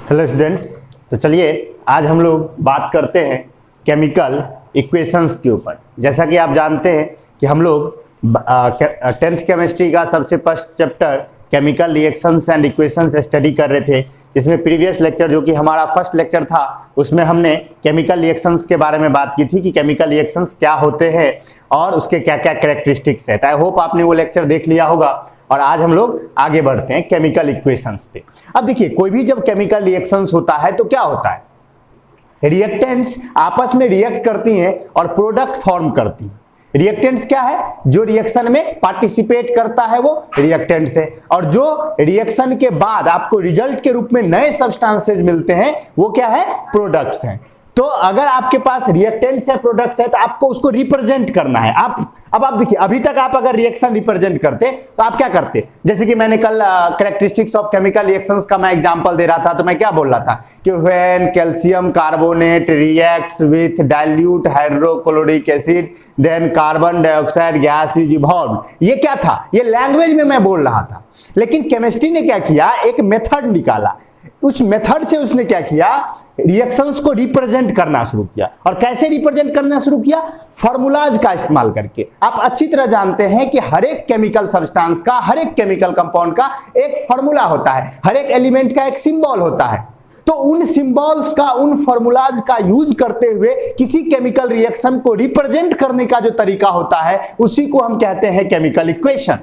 Hello students, तो चलिए आज हम लोग बात करते हैं केमिकल इक्वेशंस के ऊपर। जैसा कि आप जानते हैं कि हम लोग 10th केमिस्ट्री का सबसे first chapter chemical reactions and equations study कर रहे थे, जिसमें प्रीवियस लेक्चर जो कि हमारा फर्स्ट लेक्चर था उसमें हमने केमिकल रिएक्शंस के बारे में बात की थी कि केमिकल रिएक्शंस क्या होते हैं और उसके क्या क्या कैरेक्टरिस्टिक्स है। आई होप आपने वो लेक्चर देख लिया होगा। और आज हम लोग आगे बढ़ते हैं केमिकल इक्वेशंस पे। अब देखिए, कोई भी जब केमिकल रिएक्शंस होता है तो क्या होता है, रिएक्टेंट्स आपस में रिएक्ट करती हैं और प्रोडक्ट फॉर्म करती हैं। रिएक्टेंट्स क्या है, जो रिएक्शन में पार्टिसिपेट करता है वो रिएक्टेंट्स है, और जो रिएक्शन के बाद आपको रिजल्ट के रूप में नए सब्सटेंसेस मिलते हैं वो क्या है, प्रोडक्ट्स हैं। तो अगर आपके पास रिएक्टेंट्स है, प्रोडक्ट्स है, तो आपको उसको रिप्रेजेंट करना है। अब आप देखिए, अभी तक आप अगर रिएक्शन रिप्रेजेंट करते तो आप क्या करते, जैसे कि मैंने कल कैरेक्टरिस्टिक्स ऑफ केमिकल रिएक्शंस का मैं एग्जांपल दे रहा था, तो मैं क्या बोल रहा था कि when calcium carbonate reacts with dilute hydrochloric acid then carbon dioxide gas is evolved. ये क्या था, ये लैंग्वेज में मैं बोल रहा था, लेकिन केमिस्ट्री ने क्या किया, एक मेथड निकाला। उस मेथड से उसने क्या किया, रिएक्शंस को रिप्रेजेंट करना शुरू किया। और कैसे रिप्रेजेंट करना शुरू किया, फार्मूलाज का इस्तेमाल करके। आप अच्छी तरह जानते हैं कि हर एक केमिकल सब्सटेंस का, हर एक केमिकल कंपाउंड का एक फार्मूला होता है, हर एक एलिमेंट का एक सिंबल होता है। तो उन सिंबल्स का, उन फार्मूलाज का यूज करते हुए किसी केमिकल रिएक्शन को रिप्रेजेंट करने का जो तरीका होता है उसी को हम कहते हैं केमिकल इक्वेशन।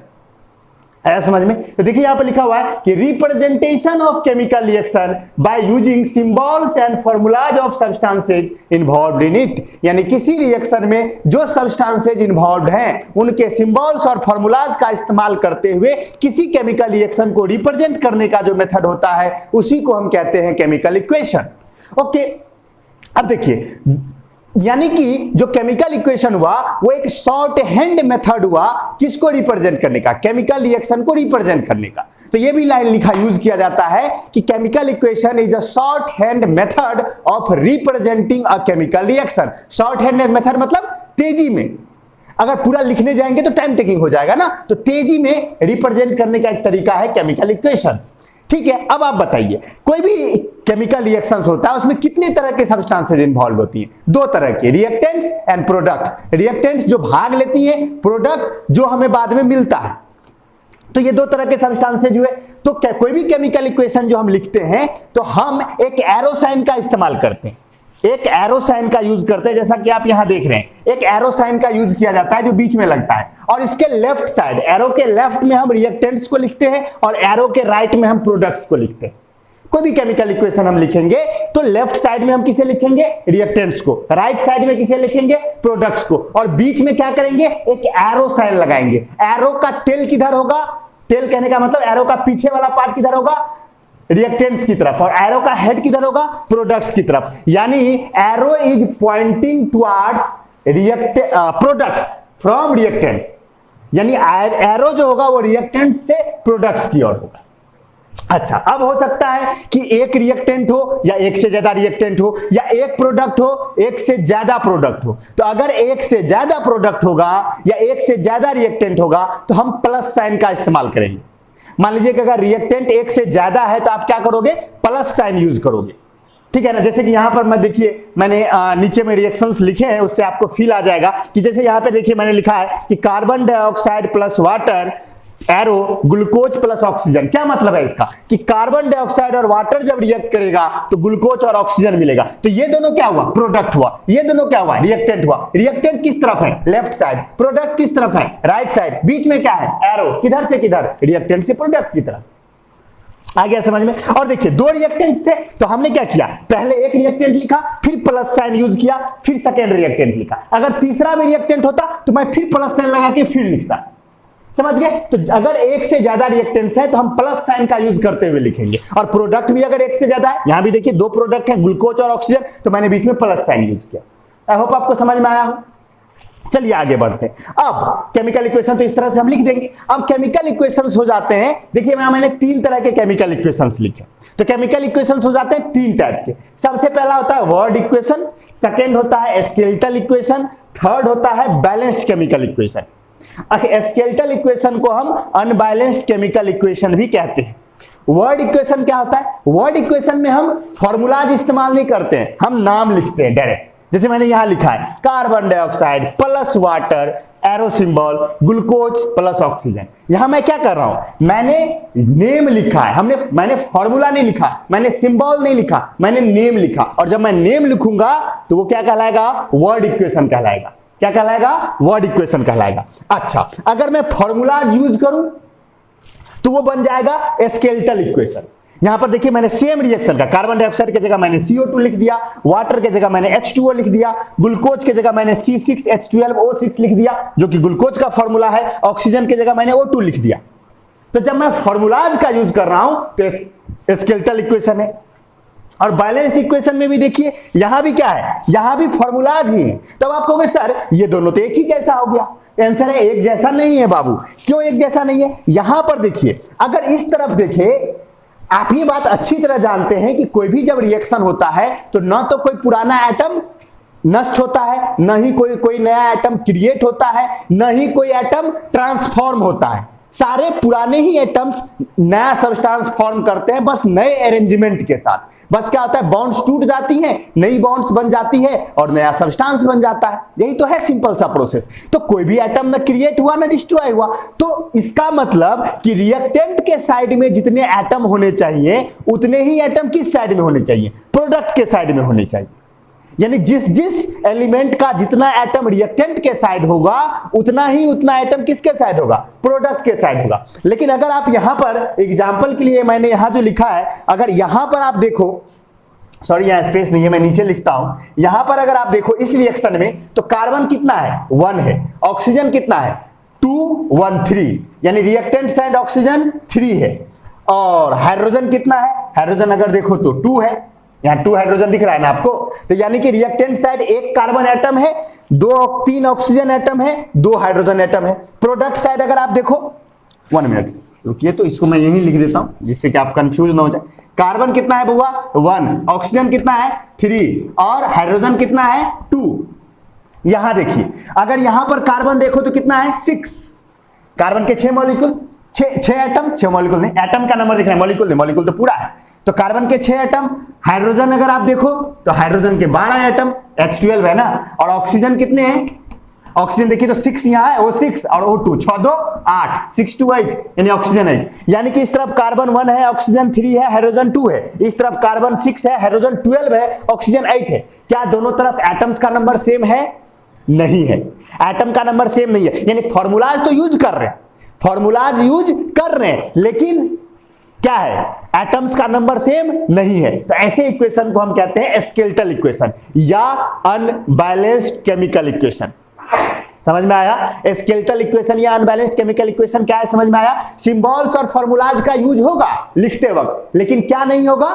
है समझ में? तो देखिए यहां पर लिखा हुआ है कि representation of chemical reaction by using symbols and formulas of substances involved in it. यानी किसी रिएक्शन में जो सब्सटेंसेस इन्वॉल्व्ड हैं उनके सिंबल्स और फार्मूलाज का इस्तेमाल करते हुए किसी केमिकल रिएक्शन को रिप्रेजेंट करने का जो मेथड होता है उसी को हम कहते हैं केमिकल इक्वेशन। ओके, अब देखिए, यानी कि जो केमिकल इक्वेशन हुआ वो एक शॉर्ट हैंड मेथड हुआ किसको रिप्रेजेंट करने का, केमिकल रिएक्शन को रिप्रेजेंट करने का। तो ये भी लाइन लिखा यूज किया जाता है कि chemical equation is a short hand method of representing a chemical reaction. Short hand method मतलब तेजी में, अगर पूरा लिखने जाएंगे तो टाइम टेकिंग हो जाएगा ना, तो तेजी में रिप्रेजेंट करने का एक तरीका है केमिकल इक्वेशन। ठीक है, अब आप बताइए, कोई भी केमिकल रिएक्शंस होता है उसमें कितने तरह के सब्सटेंसेस इन्वॉल्व होती हैं, दो तरह के, रिएक्टेंट्स एंड प्रोडक्ट्स। रिएक्टेंट्स जो भाग लेती हैं, प्रोडक्ट जो हमें बाद में मिलता है। तो ये दो तरह के सब्सटेंसेस हुए। तो कोई भी केमिकल इक्वेशन जो हम लिखते हैं तो हम एक एरो साइन का इस्तेमाल करते हैं, एक एरो साइन का यूज करते हैं, जैसा कि आप यहां देख रहे हैं एक एरो साइन का यूज किया जाता है जो बीच में लगता है, और इसके लेफ्ट साइड, एरो के लेफ्ट में हम रिएक्टेंट्स को लिखते हैं और एरो के राइट में हम प्रोडक्ट्स को लिखते हैं। कोई भी केमिकल इक्वेशन हम लिखेंगे तो लेफ्ट साइड में हम किसे लिखेंगे, रिएक्टेंट्स को, राइट साइड में किसे लिखेंगे, प्रोडक्ट्स को, और बीच में क्या करेंगे, एक एरो साइन लगाएंगे। एरो का टेल किधर होगा, टेल कहने का मतलब एरो का पीछे वाला पार्ट किधर होगा, रिएक्टेंट्स की तरफ, और एरो का हेड किधर होगा, प्रोडक्ट्स की तरफ। यानी arrow is pointing towards products from reactants, यानी एरो जो होगा वो रिएक्टेंट्स से प्रोडक्ट्स की ओर होगा। अच्छा, अब हो सकता है कि एक रिएक्टेंट हो या एक से ज्यादा रिएक्टेंट हो, या एक प्रोडक्ट हो एक से ज्यादा प्रोडक्ट हो। तो अगर एक से ज्यादा प्रोडक्ट होगा या एक से ज्यादा रिएक्टेंट होगा तो हम प्लस साइन का इस्तेमाल करेंगे। मान लीजिए कि अगर रिएक्टेंट एक से ज्यादा है तो आप क्या करोगे, प्लस साइन यूज करोगे। ठीक है ना, जैसे कि यहां पर मैं देखिए मैंने नीचे में रिएक्शंस लिखे हैं, उससे आपको फील आ जाएगा कि जैसे यहां पे देखिए मैंने लिखा है कि carbon dioxide plus water arrow glucose plus oxygen. क्या मतलब है इसका, कि कार्बन डाइऑक्साइड और वाटर जब रिएक्ट करेगा तो ग्लूकोज और ऑक्सीजन मिलेगा। तो ये दोनों क्या हुआ, प्रोडक्ट हुआ। ये दोनों क्या हुआ, रिएक्टेंट हुआ। रिएक्टेंट किस तरफ है, लेफ्ट साइड, प्रोडक्ट किस तरफ है, राइट साइड। बीच में क्या है, एरो, किधर से किधर, रिएक्टेंट से प्रोडक्ट की तरफ। आ गया समझ में? और देखिए दो रिएक्टेंट्स थे तो हमने क्या किया, पहले एक रिएक्टेंट लिखा, फिर प्लस साइन यूज किया, फिर सेकेंड रिएक्टेंट लिखा। अगर तीसरा भी रिएक्टेंट होता तो मैं फिर प्लस साइन लगा के फिर लिखता। समझ गए? तो अगर एक से ज्यादा रिएक्टेंट्स है तो हम प्लस साइन का यूज करते हुए लिखेंगे, और प्रोडक्ट भी अगर एक से ज्यादा है, यहां भी देखिए दो प्रोडक्ट है, ग्लूकोज और ऑक्सीजन, तो मैंने बीच में प्लस साइन यूज किया। आई होप आपको समझ में आया हो। चलिए आगे बढ़ते हैं। अब केमिकल इक्वेशन तो इस तरह से हम लिख देंगे। अब केमिकल इक्वेशंस हो जाते हैं, देखिए मैंने तीन तरह के केमिकल इक्वेशंस लिखे। तो केमिकल इक्वेशंस हो जाते हैं तीन टाइप के। सबसे पहला होता है वर्ड इक्वेशन, सेकेंड होता है स्केलेटल इक्वेशन, थर्ड होता है balanced chemical equation. Skeletal equation को हम अनबैलेंस्ड केमिकल इक्वेशन भी कहते हैं। वर्ड इक्वेशन क्या होता है? वर्ड इक्वेशन में हम फॉर्मूलाज इस्तेमाल नहीं करते हैं, हम नाम लिखते हैं डायरेक्ट। जैसे मैंने यहां लिखा है carbon dioxide plus water, arrow symbol, glucose plus oxygen. यहां मैं क्या कर रहा हूं, मैंने नेम लिखा है, मैंने फॉर्मूला नहीं लिखा, मैंने सिंबल नहीं लिखा, मैंने नेम लिखा। और जब मैं नेम लिखूंगा तो वो क्या कहलाएगा? वर्ड इक्वेशन कहलाएगा। क्या कहलाएगा? वर्ड इक्वेशन कहलाएगा। अच्छा, अगर मैं फॉर्मूला यूज करूं तो वो बन जाएगा स्केलेटल इक्वेशन। यहां पर देखिए मैंने सेम रिएक्शन का, कार्बन डाइऑक्साइड की जगह मैंने CO2 लिख दिया, वाटर की जगह मैंने H2O लिख दिया, ग्लूकोज की जगह मैंने C6H12O6 लिख दिया जो कि ग्लूकोज का फॉर्मूला है, ऑक्सीजन की जगह मैंने O2 लिख दिया। तो जब मैं फॉर्मूलाज का यूज कर रहा हूं तो स्केलेटल इक्वेशन है। और बैलेंस्ड इक्वेशन में भी देखिए यहां भी क्या है, यहां भी फॉर्मूलाज ही है। तब आप कहोगे सर ये दोनों तो एक ही जैसा हो गया। आंसर है एक जैसा नहीं है बाबू। क्यों एक जैसा नहीं है? यहां पर देखिए, अगर इस तरफ देखें, आप ये बात अच्छी तरह जानते हैं कि कोई भी जब रिएक्शन होता है तो ना तो कोई पुराना एटम नष्ट होता है, न ही कोई नया एटम क्रिएट होता है, न ही कोई एटम ट्रांसफॉर्म होता है। सारे पुराने ही एटम्स नया सब्सटेंस फॉर्म करते हैं, बस नए अरेंजमेंट के साथ। बस क्या होता है, बॉन्ड्स टूट जाती हैं, नई बॉन्ड्स बन जाती है और नया सब्सटेंस बन जाता है। यही तो है सिंपल सा प्रोसेस। तो कोई भी एटम न क्रिएट हुआ न डिस्ट्रॉय हुआ। तो इसका मतलब कि रिएक्टेंट के साइड में जितने एटम होने चाहिए उतने ही एटम किस साइड में होने चाहिए? प्रोडक्ट के साइड में होने चाहिए। यानी जिस एलिमेंट का जितना एटम रिएक्टेंट के साइड होगा उतना एटम किसके साइड होगा? प्रोडक्ट के साइड होगा। लेकिन अगर आप यहां पर एग्जांपल के लिए मैंने यहां जो लिखा है, अगर यहां पर आप देखो, सॉरी यहां स्पेस नहीं है, मैं नीचे लिखता हूं। यहां पर अगर आप देखो इस रिएक्शन में तो कार्बन कितना है? 1 है। ऑक्सीजन कितना है? 2 1 3, यानी रिएक्टेंट साइड ऑक्सीजन 3 है। और हाइड्रोजन कितना है? हाइड्रोजन अगर देखो तो 2 है। यहां 2 हाइड्रोजन दिख रहा है ना आपको। तो यानी कि रिएक्टेंट साइड 1 कार्बन एटम है, 3 ऑक्सीजन एटम है, 2 हाइड्रोजन एटम है। प्रोडक्ट साइड अगर आप देखो, 1 मिनट रुकिए, तो इसको मैं यहीं लिख देता हूं जिससे कि आप कंफ्यूज ना हो जाए। कार्बन कितना है बुआ? 1, ऑक्सीजन कितना है? 3 और हाइड्रोजन कितना है? 2। यहां देखिए, अगर यहां पर कार्बन देखो तो कितना है? 6। कार्बन के 6 मॉलिक्यूल, 6 एटम, 6 मॉलिक्यूल नहीं, एटम का नंबर दिख रहा है, मॉलिक्यूल नहीं, मॉलिक्यूल तो पूरा है। तो कार्बन के 6 एटम, हाइड्रोजन अगर आप देखो तो हाइड्रोजन के 12 एटम, H12 है ना। और ऑक्सीजन कितने हैं? ऑक्सीजन देखिए तो 6 यहां है, O6 और O2, 6 2 8, 6 2 8, यानी ऑक्सीजन 8। यानी कि इस तरफ कार्बन 1 है, ऑक्सीजन 3 है, हाइड्रोजन 2 है। इस तरफ कार्बन 6 है, हाइड्रोजन 12 है, ऑक्सीजन 8 है। क्या दोनों तरफ एटम्स का नंबर सेम है? नहीं है, एटम का नंबर सेम नहीं है। यानी फॉर्मूलाज तो यूज कर रहे हैं, फॉर्मूलाज यूज कर रहे हैं, लेकिन क्या है, एटम्स का नंबर सेम नहीं है। तो ऐसे इक्वेशन को हम कहते हैं स्केलेटल इक्वेशन या अनबैलेंस्ड केमिकल इक्वेशन। समझ में आया? स्केलेटल इक्वेशन या अनबैलेंस्ड केमिकल इक्वेशन क्या है, समझ में आया? सिंबल्स और फॉर्मूलाज का यूज होगा लिखते वक्त, लेकिन क्या नहीं होगा?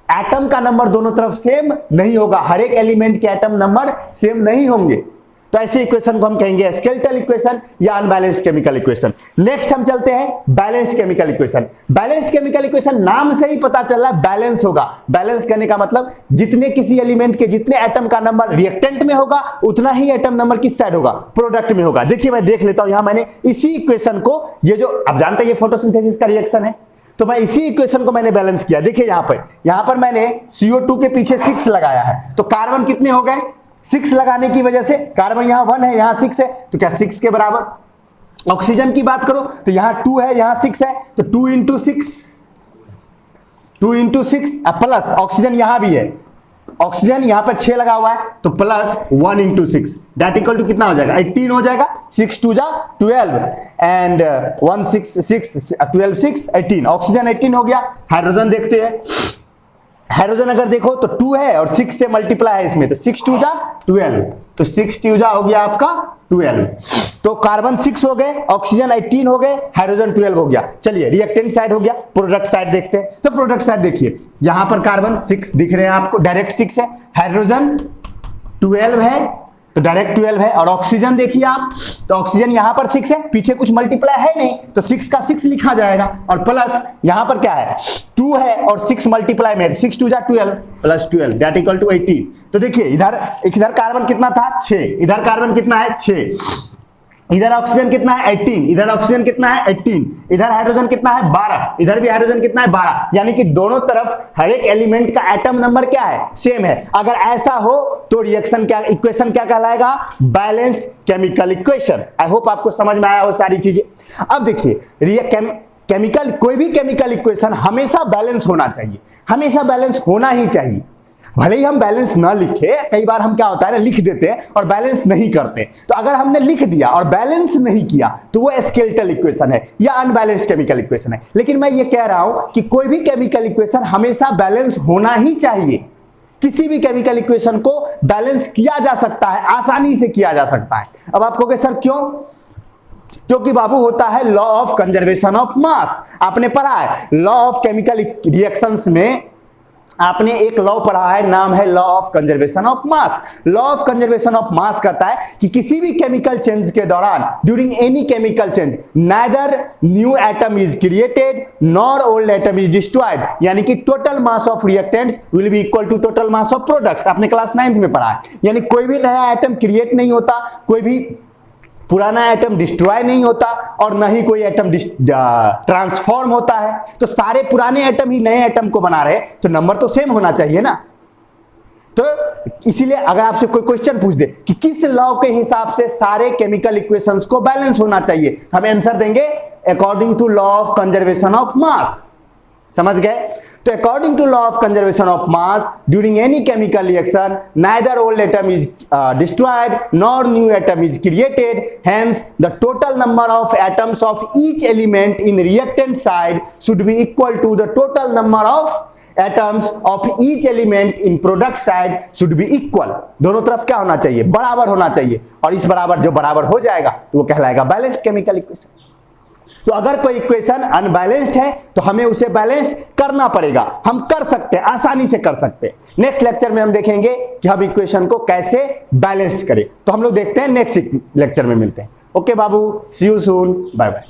एटम का नंबर दोनों तरफ सेम नहीं होगा। हर एक एलिमेंट के एटम नंबर सेम नहीं होंगे। तो ऐसे इक्वेशन को हम कहेंगे स्केलेटल इक्वेशन या अनबैलेंस्ड केमिकल इक्वेशन। नेक्स्ट हम चलते हैं balanced chemical equation. Balanced chemical equation नाम से ही पता चल रहा है बैलेंस होगा। बैलेंस करने का मतलब जितने किसी एलिमेंट के जितने एटम का नंबर रिएक्टेंट में होगा उतना ही एटम नंबर किस साइड होगा? प्रोडक्ट में होगा। देखिए मैं देख लेता हूं, यहां मैंने इसी इक्वेशन को, ये जो आप जानते हैं ये फोटोसिंथेसिस का रिएक्शन है, तो मैं इसी इक्वेशन को मैंने बैलेंस किया। देखिए यहां पर मैंने CO2 के पीछे 6 लगाया है, तो कार्बन कितने हो गए? 6 लगाने की वजह से कार्बन यहां 1 है, यहां 6 है, तो क्या 6 के बराबर। ऑक्सीजन की बात करो तो यहां 2 है, यहां 6 है, तो 2 इंटू 6 प्लस ऑक्सीजन यहां भी है, ऑक्सीजन यहां पर 6 लगा हुआ है, तो plus 1 into 6 that equal to कितना हो जाएगा? 18 हो जाएगा। 6 2 जा 12 एंड 1 6 6 12 6 18, ऑक्सीजन 18 हो गया। हाइड्रोजन देखते हैं, हाइड्रोजन अगर देखो तो 2 है और 6 से मल्टीप्लाई है इसमें, तो 6 2 जा 12, तो 6 2 जा हो गया आपका 12। तो कार्बन 6 हो गए, ऑक्सीजन 18 हो गए, हाइड्रोजन 12 हो गया। चलिए रिएक्टेंट साइड हो गया, प्रोडक्ट साइड देखते हैं। तो प्रोडक्ट साइड देखिए, यहां पर कार्बन 6 दिख रहे हैं आपको, डायरेक्ट 6 है, हाइड्रोजन 12 है तो डायरेक्ट 12 है, और ऑक्सीजन देखिए आप, तो ऑक्सीजन यहां पर 6 है, पीछे कुछ मल्टीप्लाई है नहीं, तो 6 का 6 लिखा जाएगा, और प्लस यहां पर क्या है 2 है और 6 मल्टीप्लाई में 6 2 जा 12 प्लस 12 दैट इक्वल टू 18। तो देखिए इधर कार्बन कितना था 6, इधर कार्बन कितना है 6, इधर ऑक्सीजन कितना है 18, इधर ऑक्सीजन कितना है 18, इधर हाइड्रोजन कितना है 12, इधर भी हाइड्रोजन कितना है 12, यानी कि दोनों तरफ हर एक एलिमेंट का एटम नंबर क्या है, सेम है। अगर ऐसा हो तो रिएक्शन क्या, इक्वेशन क्या कहलाएगा, balanced chemical equation. I hope आपको समझ में आया वो सारी चीजें। अब देखिए केमिकल, कोई भी केमिकल इक्वेशन हमेशा बैलेंस होना चाहिए, हमेशा बैलेंस होना ही चाहिए। भले ही हम बैलेंस ना लिखे, कई बार हम क्या होता है ना, लिख देते हैं और बैलेंस नहीं करते। तो अगर हमने लिख दिया और बैलेंस नहीं किया तो वो स्केलेटल इक्वेशन है या अनबैलेंस्ड केमिकल इक्वेशन है। लेकिन मैं ये कह रहा हूं कि कोई भी केमिकल इक्वेशन हमेशा बैलेंस होना ही चाहिए। किसी भी केमिकल इक्वेशन को बैलेंस किया जा सकता है, आसानी से किया जा सकता है। अब आप कहोगे सर क्यों? क्योंकि बाबू होता है लॉ ऑफ कंजर्वेशन ऑफ मास। आपने पढ़ा है लॉ ऑफ केमिकल रिएक्शंस में, आपने एक लॉ पढ़ा है, नाम है law of conservation of mass. Law of conservation of mass कहता है कि किसी भी केमिकल चेंज के दौरान, during any chemical change, neither new atom is created nor old atom is destroyed, यानी कि total mass of reactants will be equal to total mass of products. आपने क्लास 9th में पढ़ा है। यानी कोई भी नया एटम क्रिएट नहीं होता, कोई भी पुराना एटम डिस्ट्रॉय नहीं होता और न ही कोई एटम ट्रांसफॉर्म होता है। तो सारे पुराने एटम ही नए एटम को बना रहे, तो नंबर तो सेम होना चाहिए ना। तो इसीलिए अगर आपसे कोई क्वेश्चन पूछ दे कि किस लॉ के हिसाब से सारे केमिकल इक्वेशंस को बैलेंस होना चाहिए, हम आंसर देंगे according to law of conservation of mass. समझ गए? तो according to law of conservation of mass, during any chemical reaction neither old atom is destroyed nor new atom is created, hence the total number of atoms of each element in reactant side should be equal to the total number of atoms of each element in product side should be equal. दोनों तरफ क्या होना चाहिए, बराबर होना चाहिए। और इस बराबर जो बराबर हो जाएगा तो वो कहलाएगा बैलेंस्ड केमिकल इक्वेशन। तो अगर कोई इक्वेशन अनबैलेंस्ड है तो हमें उसे बैलेंस करना पड़ेगा। हम कर सकते हैं, आसानी से कर सकते हैं। नेक्स्ट लेक्चर में हम देखेंगे कि हम इक्वेशन को कैसे बैलेंस्ड करें। तो हम लोग देखते हैं नेक्स्ट लेक्चर में मिलते हैं। ओके बाबू, see you soon, bye bye.